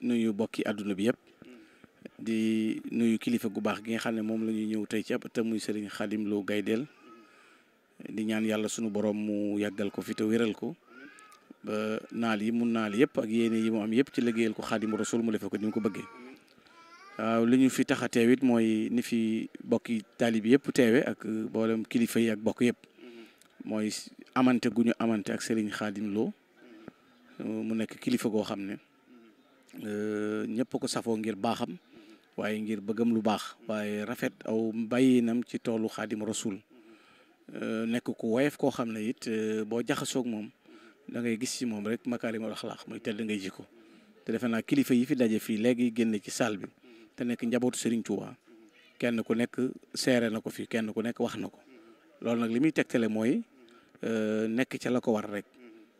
nuyu bokki àdduna bi yëpp di nuyu kilifa gu baax gi nga xam ne moom la ñuy ñëw tey ci ab te muy Serigne Khadim Lo Gaydel di ñaan yàlla sunu borom mu yàggal ko fi te wéral ko ba naal yi mun naal yëpp ak yéene yi mu am yëpp ci liggéeyal ko Xaadimu Rasuul mu defe ko ni mu ko bëggee waaw li ñu fi tax a teew it mooy ni fi bokki taalibi yëpp teewe ak mboolem kilifa yi ak bokk yëpp mooy amante gu ñu amante ak Serigne Khadim Lo mu nekk kilifa goo xam ne ñëpp ko safoo ngir baaxam waaye ngir bëggam lu baax waaye rafet aw mbayinam ci toolu Xaadimu Rasuul nekk ku woyof koo xam ne it boo jaxasoog moom da ngay gis ci moom rek makaarimul axlaaq muy tedd ngay jikko te defe naa kilifa yi fi daje fii léegi génne ci salle bi te nekk njabootu Serigne Touba kenn ku nekk seere na ko fi kenn ku nekk wax na ko loolu nag li muy tegtale mooy nekk ca la ko war rek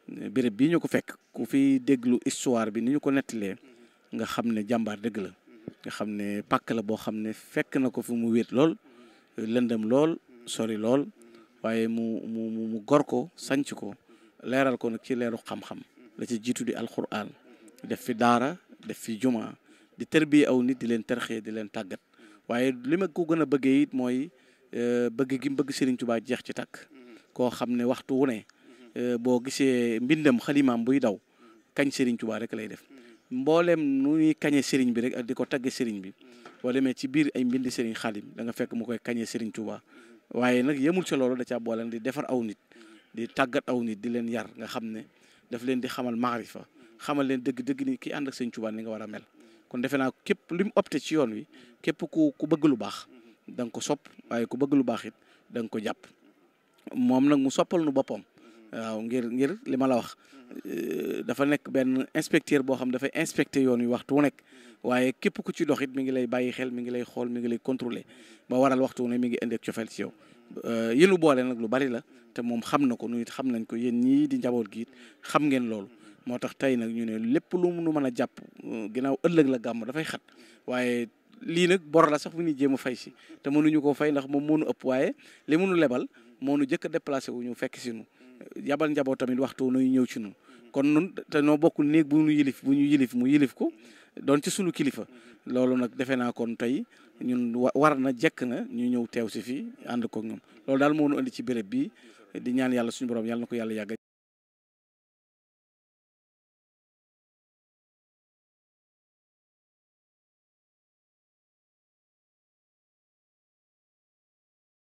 béréb bii ñu ko fekk ku fi déglu histoire bi ni ñu ko nettalee nga xam ne jàmbaar dëgg la nga xam ne pàkk la boo xam ne fekk na ko fi mu wéet lool lëndëm lool sori lool waaye mu gor ko sanc ko leeral ko nag ci leeru xam-xam la ci jiitu di alquran def fi daara def fi juma di tërbiye aw nit di leen terxee di leen tàggat waaye li ma ko gën a bëggee it mooy bëgg gi mu bëgg Serigne Touba jeex ci tàkk koo xam ne waxtu wu ne boo gisee mbindam xalimaam buy daw kañ Serigne Touba rek lay def mboolem nu ñuy kañe Serigne bi rek ak di ko tagge Serigne bi boo demee ci biir ay mbindi Serigne Khadim da nga fekk mu koy kañe Serigne Touba waaye nag yemul ci loolu da caa boole di defar aw nit di tàggat aw nit di leen yar nga xam ne daf leen di xamal maarifa xamal leen dëgg-dëgg ni ki ànd ak Serigne Touba ni nga war a mel kon defe naa képp li mu opté ci yoon wi képp ku bëgg lu baax da nga ko sopp waaye ku bëgg lu baax it da nga ko jàpp moom nag mu soppal nu boppam waaw ngir li ma la wax dafa nekk benn inspecteur boo xam dafay inspecté yoon wi waxtu wu nekk waaye képp ku ci dox it mi ngi lay bàyyi xel mi ngi lay xool mi ngi lay contrôler ba waral waxtu wu ne mi ngi indi ak cofeel ci yow yéenu boole nag lu bari la te moom xam na ko nu it xam nañ ko yéen ñii di njaboot gi it xam ngeen loolu moo tax tey nag ñu ne lépp lu nu mën a jàpp ginnaaw ëllëg la gàmm dafay xat waaye lii nag bor la sax bu ñuy jéem a fay si te mënuñu koo fay ndax moom moo nu ëpp waaye li mënu lebal moo nu jëkk a déplacé wu ñu fekk si nu yabal njaboot tamit waxtu nuy ñëw ci nun kon nun te noo bokk néeg bu ñu yilif mu yilif ko doon ci sunu kilifa loolu nag defe naa kon tey ñun war na jekk na ñu ñëw teew si fii ànd ko ñoom loolu daal moo nu indi ci béréb bi di ñaan yàlla suñu borom yàlla na ko yàlla yàgg